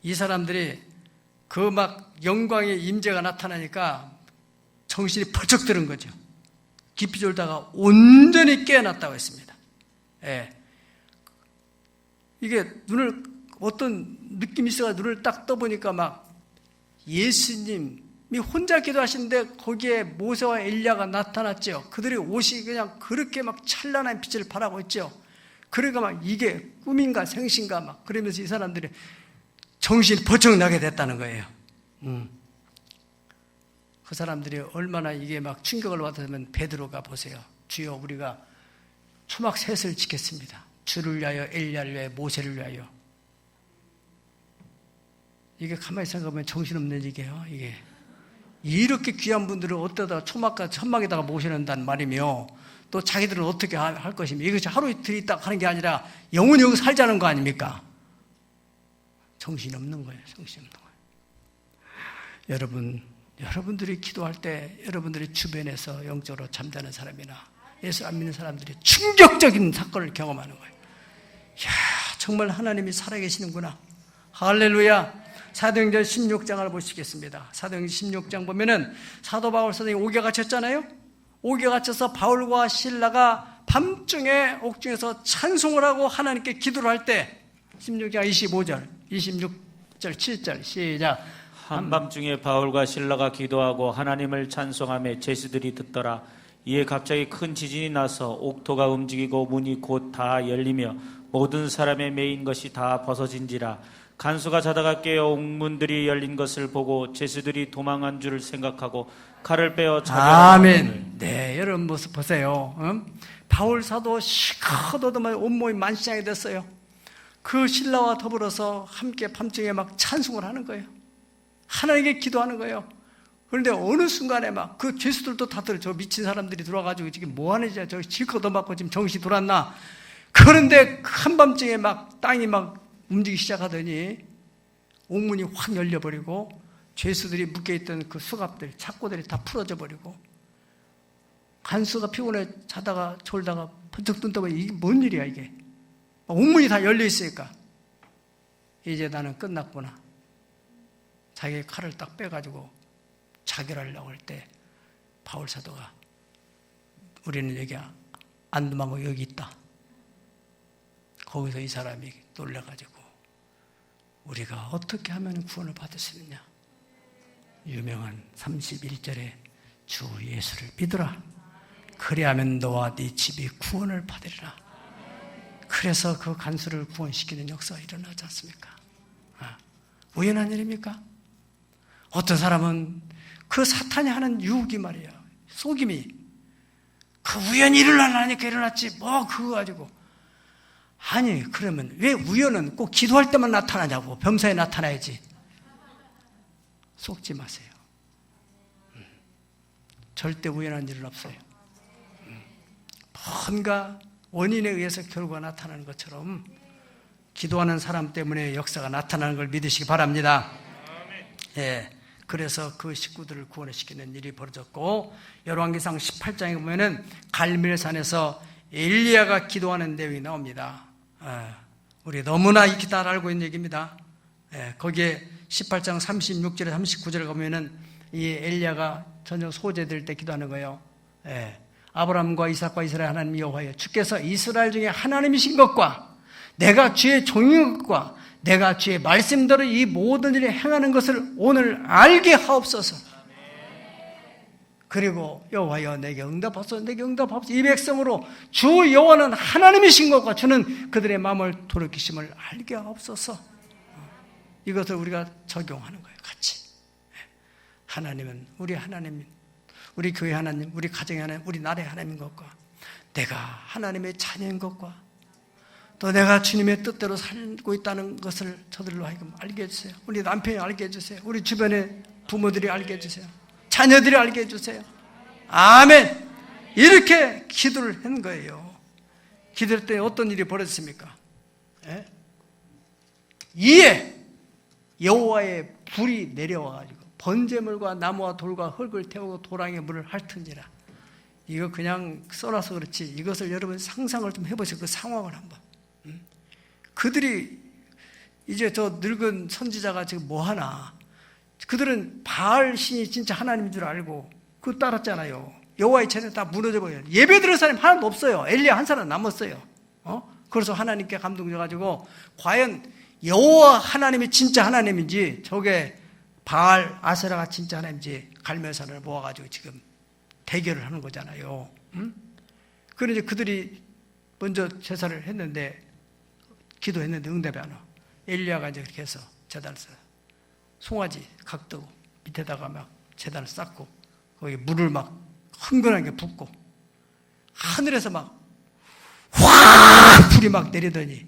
이 사람들이 그 막 영광의 임재가 나타나니까 정신이 벌쩍 드는 거죠. 깊이 졸다가 온전히 깨어났다고 했습니다. 예. 이게 눈을 어떤 느낌이 있어가 눈을 딱 떠보니까 막 예수님이 혼자 기도하시는데 거기에 모세와 엘리야가 나타났죠. 그들의 옷이 그냥 그렇게 막 찬란한 빛을 발하고 있죠. 그러니까 막 이게 꿈인가 생신가 막 그러면서 이 사람들이 정신이 벌쩍 나게 됐다는 거예요. 그 사람들이 얼마나 이게 막 충격을 받았으면 베드로가 보세요. 주여 우리가 초막 셋을 지켰습니다. 주를 위하여 엘리야를 위하여 모세를 위하여. 이게 가만히 생각하면 정신없는 얘기예요. 이게 이렇게 귀한 분들을 어디다 초막과 천막에다가 모셔놓는다는 말이며 또 자기들은 어떻게 할 것이며 이것이 하루 이틀 있다 하는 게 아니라 영원히 여기 살자는 거 아닙니까? 정신없는 거예요. 정신없는 거예요. 여러분들이 기도할 때 여러분들이 주변에서 영적으로 잠자는 사람이나 예수 안 믿는 사람들이 충격적인 사건을 경험하는 거예요. 이야, 정말 하나님이 살아계시는구나. 할렐루야. 사도행전 16장을 보시겠습니다. 사도행전 16장 보면은 사도 바울 선생님이 옥에 갇혔잖아요. 옥에 갇혀서 바울과 실라가 밤중에 옥중에서 찬송을 하고 하나님께 기도를 할 때 16장 25절 26절 7절 시작. 한밤중에 바울과 실라가 기도하고 하나님을 찬송하며 제수들이 듣더라. 이에 갑자기 큰 지진이 나서 옥토가 움직이고 문이 곧 다 열리며 모든 사람의 매인 것이 다 벗어진지라. 간수가 자다가 깨어 옥문들이 열린 것을 보고 제수들이 도망한 줄을 생각하고 칼을 빼어 아멘. 네, 여러분 모습 보세요. 바울 사도 시커 돋으면 온몸이 만신하게 됐어요. 그 신라와 더불어서 함께 밤중에 막 찬송을 하는 거예요. 하나님께 기도하는 거예요. 그런데 어느 순간에 막 그 죄수들도 다 들어. 저 미친 사람들이 들어와가지고 지금 뭐 하는지 저 실컷 얻어맞고 지금 정신이 돌았나. 그런데 한밤중에 막 땅이 막 움직이기 시작하더니 옥문이 확 열려버리고 죄수들이 묶여있던 그 수갑들, 착고들이 다 풀어져 버리고 간수가 피곤해 자다가 졸다가 번쩍 뜬다 보니 이게 뭔 일이야 이게. 옥문이 다 열려있으니까 이제 나는 끝났구나. 자기 칼을 딱 빼가지고 자결하려고 할 때 바울 사도가 우리는 여기 안 도망가고 여기 있다. 거기서 이 사람이 놀라가지고 우리가 어떻게 하면 구원을 받을 수 있느냐. 유명한 31절에 주 예수를 믿으라. 그리하면 너와 네 집이 구원을 받으리라. 그래서 그 간수를 구원시키는 역사가 일어나지 않습니까? 우연한 일입니까? 어떤 사람은 그 사탄이 하는 유혹이 말이에요. 속임이. 그 우연히 일어나니까 일어났지. 뭐 그거 가지고. 아니 그러면 왜 우연은 꼭 기도할 때만 나타나냐고. 범사에 나타나야지. 속지 마세요. 절대 우연한 일은 없어요. 뭔가 원인에 의해서 결과가 나타나는 것처럼 기도하는 사람 때문에 역사가 나타나는 걸 믿으시기 바랍니다. 예, 그래서 그 식구들을 구원시키는 일이 벌어졌고 열왕기상 18장에 보면은 갈멜산에서 엘리야가 기도하는 내용이 나옵니다. 우리 너무나 익히 다 알고 있는 얘기입니다. 거기에 18장 36절에 39절에 가면은 이 엘리야가 저녁 소재될 때 기도하는 거예요. 아브라함과 이삭과 이스라엘 하나님 여호와여, 주께서 이스라엘 중에 하나님이신 것과 내가 주의 종인 것과 내가 주의 말씀대로 이 모든 일을 행하는 것을 오늘 알게 하옵소서. 그리고 여호와여 내게 응답하소서. 내게 응답하소서. 이 백성으로 주 여호와는 하나님이신 것과 주는 그들의 마음을 돌이키심을 알게 하옵소서. 이것을 우리가 적용하는 거예요. 같이. 하나님은 우리 하나님, 우리 교회 하나님, 우리 가정의 하나님, 우리 나라의 하나님인 것과 내가 하나님의 자녀인 것과 또 내가 주님의 뜻대로 살고 있다는 것을 저들로 하여금 알게 해주세요. 우리 남편이 알게 해주세요. 우리 주변에 부모들이 알게 해주세요. 자녀들이 알게 해주세요. 아멘. 이렇게 기도를 한 거예요. 기도할 때 어떤 일이 벌어졌습니까? 예? 이에 여호와의 불이 내려와가지고 번제물과 나무와 돌과 흙을 태우고 도랑에 물을 핥으니라. 이거 그냥 써놔서 그렇지, 이것을 여러분 상상을 좀 해보세요. 그 상황을 한번. 그들이 이제 저 늙은 선지자가 지금 뭐 하나, 그들은 바알 신이 진짜 하나님인 줄 알고 그거 따랐잖아요. 여호와의 전에 다 무너져 버려요. 예배 드릴 사람이 하나도 없어요. 엘리야 한 사람 남았어요. 그래서 하나님께 감동돼가지고 과연 여호와 하나님이 진짜 하나님인지 저게 바알 아세라가 진짜 하나님인지 갈멜산을 모아가지고 지금 대결을 하는 거잖아요. 그런데 이제 그들이 먼저 제사를 했는데, 기도했는데 응답이 안 와. 엘리야가 이제 그렇게 해서 제단을 써. 송아지 각도 밑에다가 막 제단을 쌓고 거기 물을 막 흥건하게 붓고 하늘에서 막 확 불이 막 내리더니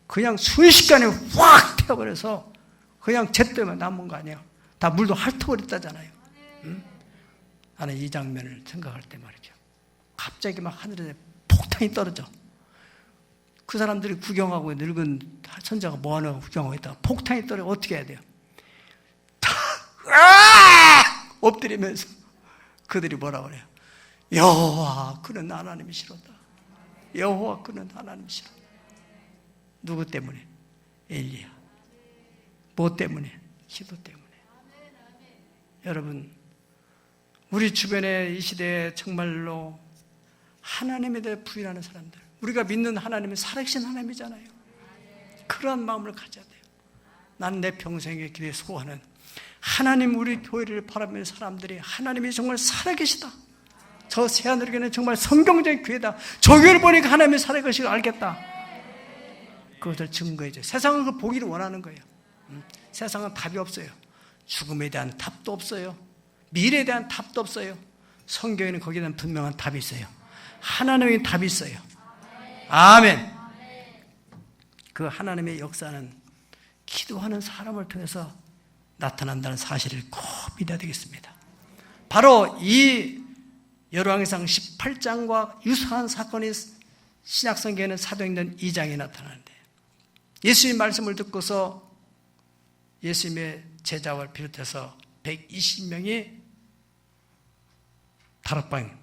그냥 순식간에 확 태워버려서 그냥 잿더미만 남은 거 아니에요. 다 물도 핥아버렸다잖아요. 나는 이 장면을 생각할 때 말이죠, 갑자기 막 하늘에 폭탄이 떨어져. 그 사람들이 구경하고, 늙은 선자가 뭐하나 구경하고 있다가 폭탄이 떨어져. 어떻게 해야 돼요? 다 엎드리면서 그들이 뭐라 그래요? 여호와 그는 하나님이시로다. 여호와 그는 하나님이시로다. 누구 때문에? 엘리야. 뭐 때문에? 기도 때문에. 여러분, 우리 주변에 이 시대에 정말로 하나님에 대해 부인하는 사람들, 우리가 믿는 하나님은 살아계신 하나님이잖아요. 그러한 마음을 가져야 돼요. 난 내 평생의 길에 소원하는 하나님, 우리 교회를 바라보는 사람들이 하나님이 정말 살아계시다, 저 새하늘교회는 정말 성경적인 교회다, 저 교회를 보니까 하나님이 살아계시고 알겠다, 그것을 증거해줘요. 세상은 그 보기를 원하는 거예요. 세상은 답이 없어요. 죽음에 대한 답도 없어요. 미래에 대한 답도 없어요. 성경에는 거기에 대한 분명한 답이 있어요. 하나님의 답이 있어요. 아멘. 그 하나님의 역사는 기도하는 사람을 통해서 나타난다는 사실을 꼭 믿어야 되겠습니다. 바로 이 열왕기상 18장과 유사한 사건이 신약성경에는 사도행전 2장에 나타나는데, 예수님 말씀을 듣고서 예수님의 제자를 비롯해서 120명이 다락방,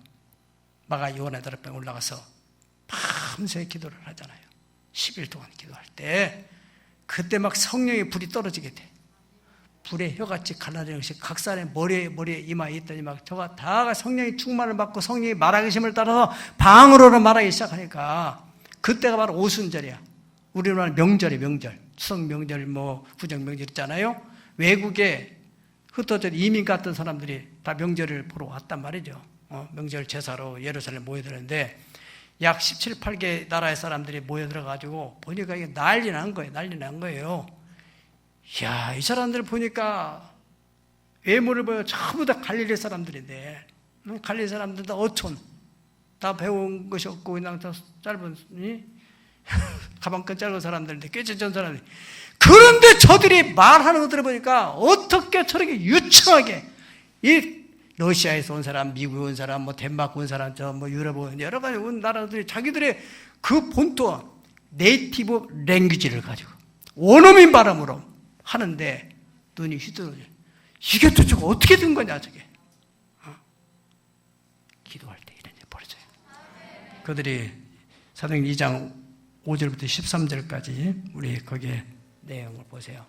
마가 요한의 다락방에 올라가서 밤새 기도를 하잖아요. 10일 동안 기도할 때 그때 막 성령의 불이 떨어지게 돼. 불의 혀같이 갈라지는 것이 각 사람의 머리에 이마에 있더니 막 저가 다가 성령의 충만을 받고 성령의 말하기심을 따라서 방언으로 말하기 시작하니까 그때가 바로 오순절이야. 우리는 말하는 명절이에요. 명절. 추석 명절, 구정 명절 있잖아요. 외국에 흩어져 이민 갔던 사람들이 다 명절을 보러 왔단 말이죠. 명절 제사로 예루살렘 모여드는데 약 17, 8개 나라의 사람들이 모여들어가지고 보니까 이게 난리 난 거예요. 이야, 이 사람들 보니까 외모를 보여 전부 다 갈릴리 사람들인데, 갈릴리 사람들 다 어촌, 다 배운 것이 없고 그냥 다 짧은 가방끈 짧은 사람들인데, 꾀전전 사람들. 그런데 저들이 말하는 것들을 보니까 어떻게 저렇게 유창하게, 이 러시아에서 온 사람, 미국에 온 사람, 덴마크 온 사람, 유럽 온 여러 가지 온 나라들이 자기들의 그 본토 네이티브 랭귀지를 가지고 원어민 발음으로 하는데 눈이 휘두르죠. 이게 도대체 어떻게 된 거냐, 저게. 기도할 때 이런 일이 벌어져요. 그들이 사도행전 2장 5절부터 13절까지 우리 거기에 내용을 보세요.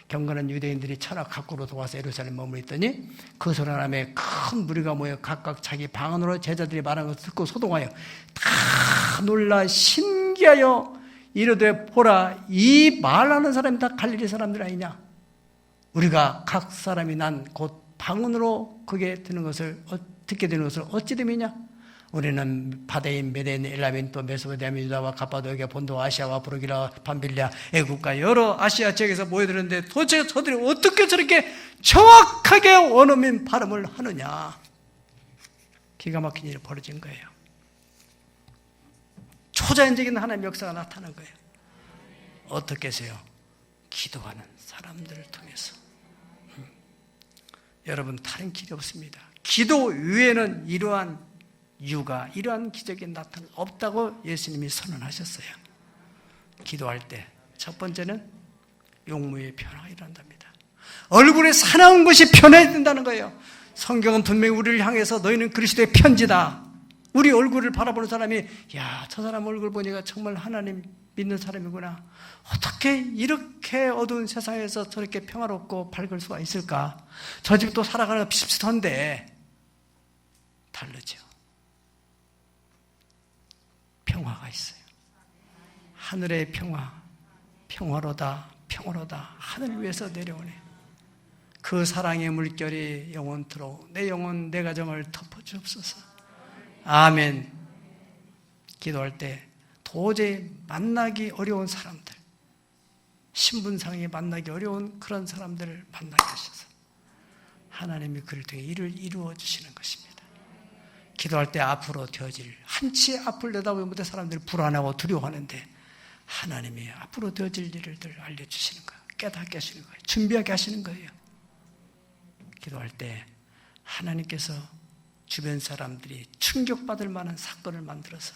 경건한 유대인들이 천하 각국으로 도와서 예루살렘 머무르더니 그 소란함에 큰 무리가 모여 각각 자기 방언으로 제자들이 말하는 것을 듣고 소동하여 다 놀라 신기하여 이르되 보라, 이 말하는 사람이 다 갈릴리 사람들 아니냐. 우리가 각 사람이 난 곧 방언으로 그게 듣게 되는 것을 어찌 됨이냐. 우리는 바데인, 메데인, 엘라민, 또 메소포타미아, 유다와 갑바도기아, 본도, 아시아와 부르기라, 밤빌리아, 애국과 여러 아시아 지역에서 모여들었는데 도대체 저들이 어떻게 저렇게 정확하게 원어민 발음을 하느냐. 기가 막힌 일이 벌어진 거예요. 초자연적인 하나님의 역사가 나타난 거예요. 어떻게 해서요? 기도하는 사람들을 통해서. 여러분, 다른 길이 없습니다. 기도 외에는 이러한 이유가, 이러한 기적이 나타날 없다고 예수님이 선언하셨어요. 기도할 때 첫 번째는 용무의 변화가 일어난답니다. 얼굴에 사나운 것이 변해야 된다는 거예요. 성경은 분명히 우리를 향해서 너희는 그리스도의 편지다. 우리 얼굴을 바라보는 사람이, 야, 저 사람 얼굴 보니까 정말 하나님 믿는 사람이구나. 어떻게 이렇게 어두운 세상에서 저렇게 평화롭고 밝을 수가 있을까? 저 집도 살아가는 거 비슷비슷한데 다르죠. 평화가 있어요. 하늘의 평화, 평화로다, 평화로다. 하늘 위에서 내려오네. 그 사랑의 물결이 영원토록 내 영혼, 내 가정을 덮어주옵소서. 아멘. 기도할 때 도저히 만나기 어려운 사람들, 신분상에 만나기 어려운 그런 사람들을 만나게 하셔서 하나님이 그를 통해 일을 이루어 주시는 것입니다. 기도할 때 앞으로 되어질, 한치 앞을 내다보지 못해 사람들이 불안하고 두려워하는데 하나님이 앞으로 되어질 일을 알려주시는 거예요. 깨닫게 하시는 거예요. 준비하게 하시는 거예요. 기도할 때 하나님께서 주변 사람들이 충격받을 만한 사건을 만들어서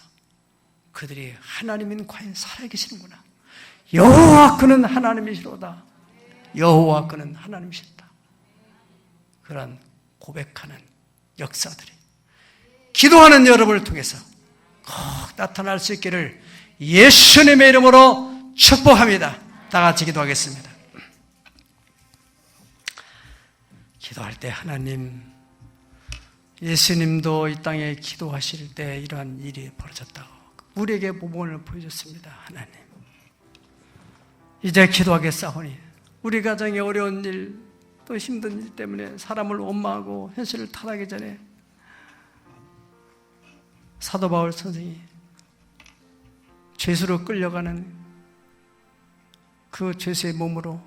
그들이 하나님은 과연 살아계시는구나. 여호와 그는 하나님이시로다. 여호와 그는 하나님이시다. 그런 고백하는 역사들이 기도하는 여러분을 통해서 꼭 나타날 수 있기를 예수님의 이름으로 축복합니다. 다 같이 기도하겠습니다. 기도할 때 하나님, 예수님도 이 땅에 기도하실 때 이러한 일이 벌어졌다고 우리에게 모범을 보여줬습니다. 하나님, 이제 기도하겠사오니 우리 가정에 어려운 일, 또 힘든 일 때문에 사람을 원망하고 현실을 타락하기 전에 사도 바울 선생이 죄수로 끌려가는 그 죄수의 몸으로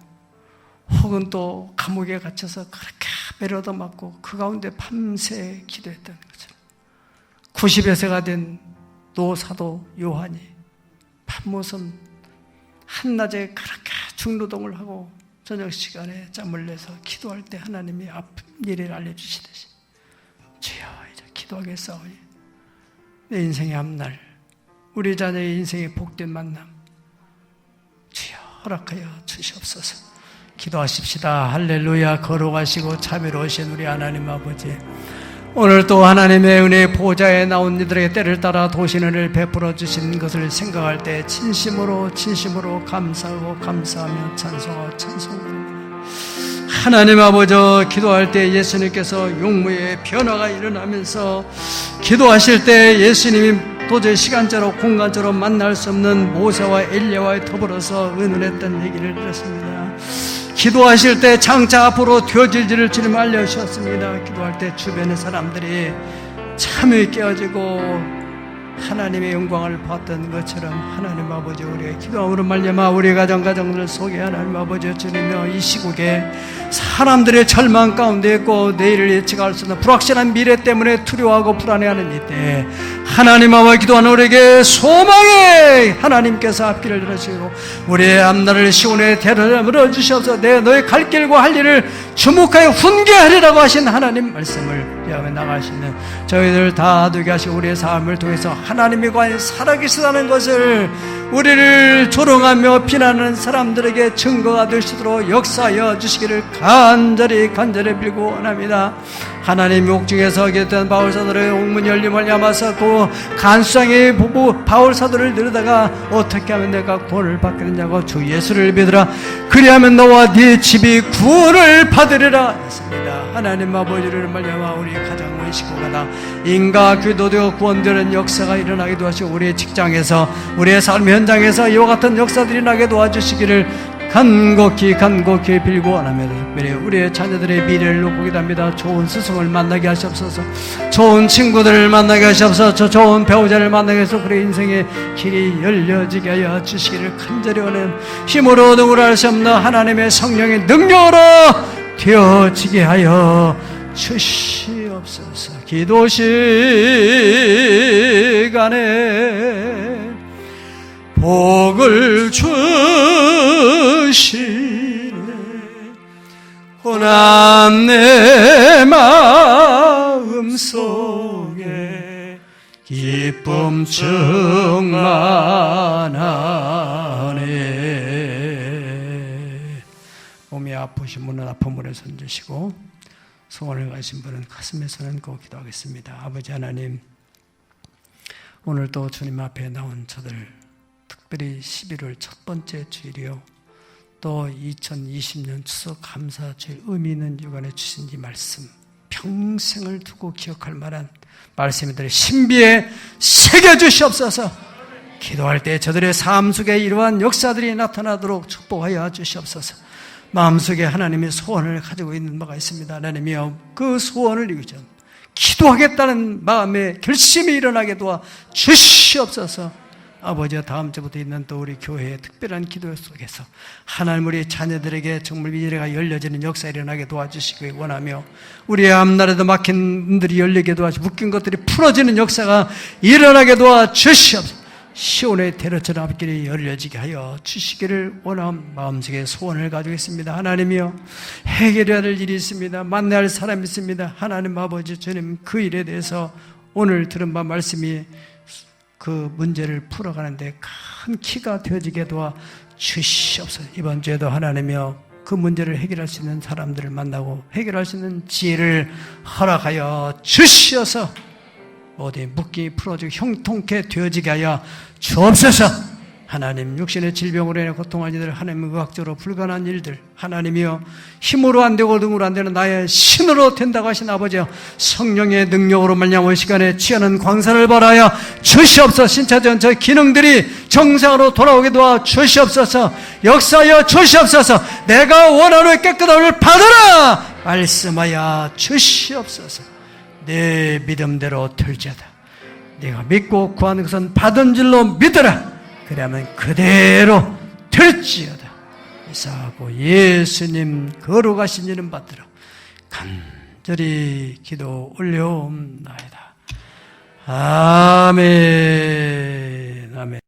혹은 또 감옥에 갇혀서 그렇게 매료도 맞고 그 가운데 밤새 기도했던 것처럼 90여 세가 된 노사도 요한이 밤모섬 한낮에 그렇게 중노동을 하고 저녁 시간에 짬을 내서 기도할 때 하나님이 아픈 일을 알려주시듯이 주여 이제 기도하겠사오니 내 인생의 앞날, 우리 자녀의 인생의 복된 만남 주여 허락하여 주시옵소서. 기도하십시다. 할렐루야. 거룩하시고 자비로우신 우리 하나님 아버지, 오늘 또 하나님의 은혜의 보좌에 나온 이들에게 때를 따라 도신 은혜를 베풀어 주신 것을 생각할 때 진심으로 감사하고 감사하며 찬송하고 찬송드립니다. 하나님 아버지, 기도할 때 예수님께서 용무의 변화가 일어나면서 기도하실 때 예수님이 도저히 시간적으로 공간적으로 만날 수 없는 모세와 엘리야와 더불어서 의논했던 얘기를 들었습니다. 기도하실 때 장차 앞으로 되어질 일을 주님 알려주셨습니다. 기도할 때 주변의 사람들이 참이 깨어지고 하나님의 영광을 봤던 것처럼 하나님 아버지, 우리가 기도함으로 말미암아 우리 가정들 속에 하나님 아버지 주님여 이 시국에 사람들의 절망 가운데 있고 내일을 예측할 수 없는 불확실한 미래 때문에 두려워하고 불안해하는 이때 하나님 아버지, 기도하는 우리에게 소망의 하나님께서 앞길을 열어주시고 우리의 앞날을 시온에 데려다 주셔서 너의 갈 길과 할 일을 주목하여 훈계하리라고 하신 하나님 말씀을 위하여 나가시는 저희들 다 되게 하시고 우리의 삶을 통해서 하나님이 과연 살아계시다는 것을 우리를 조롱하며 비난하는 사람들에게 증거가 될 수 있도록 역사하여 주시기를 간절히 빌고 원합니다. 하나님 옥중에서 기도했던 바울 사도의 옥문 열림을 야마서 그 간수장의 부부 바울 사도를 들여다가 어떻게 하면 내가 구원을 받게 되냐고 주 예수를 믿으라, 그리하면 너와 네 집이 구원을 받으리라 했습니다. 하나님 아버지를 말미암아 우리 가정의 식구가 인과 기도되어 구원되는 역사가 일어나게 도와주시고 우리의 직장에서 우리의 삶 현장에서 이와 같은 역사들이 나게 도와주시기를 간곡히 빌고 원합니다. 특별히 우리의 자녀들의 미래를 놓고 기도합니다. 좋은 스승을 만나게 하시옵소서, 좋은 친구들을 만나게 하시옵소서, 좋은 배우자를 만나게 해서 그의 인생의 길이 열려지게 하여 주시기를 간절히 원하는 힘으로 누구를 할 수 없는 하나님의 성령의 능력으로 되어지게 하여 주시옵소서. 기도 시간에 복을 주시네 고난 내 마음 속에 기쁨 충만하네. 몸이 아프신 분은 아픔으로 손주시고 소원을 가신 분은 가슴에 손 얹고 기도하겠습니다. 아버지 하나님, 오늘 또 주님 앞에 나온 저들, 특별히 11월 첫 번째 주일이요, 또 2020년 추석 감사 주일 의미 있는 주간에 주신 이 말씀, 평생을 두고 기억할 만한 말씀들을 신비에 새겨주시옵소서. 기도할 때 저들의 삶 속에 이러한 역사들이 나타나도록 축복하여 주시옵소서. 마음속에 하나님의 소원을 가지고 있는 바가 있습니다. 하나님이여, 그 소원을 이루자 기도하겠다는 마음의 결심이 일어나게 도와 주시옵소서. 아버지와 다음 주부터 있는 또 우리 교회의 특별한 기도 속에서 하나님 우리 자녀들에게 정말 미래가 열려지는 역사 일어나게 도와주시기 원하며, 우리의 앞날에도 막힌 문들이 열리게 도와주시고 묶인 것들이 풀어지는 역사가 일어나게 도와주시옵소서. 시온의 대로처럼 앞길이 열려지게 하여 주시기를 원하는 마음속에 소원을 가지고 있습니다. 하나님이여, 해결해야 될 일이 있습니다. 만나야 할 사람이 있습니다. 하나님 아버지 주님, 그 일에 대해서 오늘 들은 바 말씀이 그 문제를 풀어가는데 큰 키가 되어지게 도와 주시옵소서. 이번 주에도 하나님이여, 그 문제를 해결할 수 있는 사람들을 만나고 해결할 수 있는 지혜를 허락하여 주시어서 모든 묶임이 풀어지고 형통케 되어지게 하여 주옵소서. 하나님, 육신의 질병으로 인해 고통한 이들, 하나님 의학적으로 불가능한 일들, 하나님이여, 힘으로 안 되고 등으로 안 되는 나의 신으로 된다고 하신 아버지여, 성령의 능력으로 말미암아 시간에 취하는 광선을 발하여 주시옵소서. 신차전 저 기능들이 정상으로 돌아오게 도와 주시옵소서. 역사하여 주시옵소서. 내가 원하는 깨끗함을 받으라 말씀하여 주시옵소서. 내 믿음대로 될지어다. 네가 믿고 구하는 것은 받은 줄로 믿으라. 그러면 그대로 될지어다. 이사하고 예수님 거룩하신 이름 받들어 간절히 기도 올려옵나이다. 아멘. 아멘.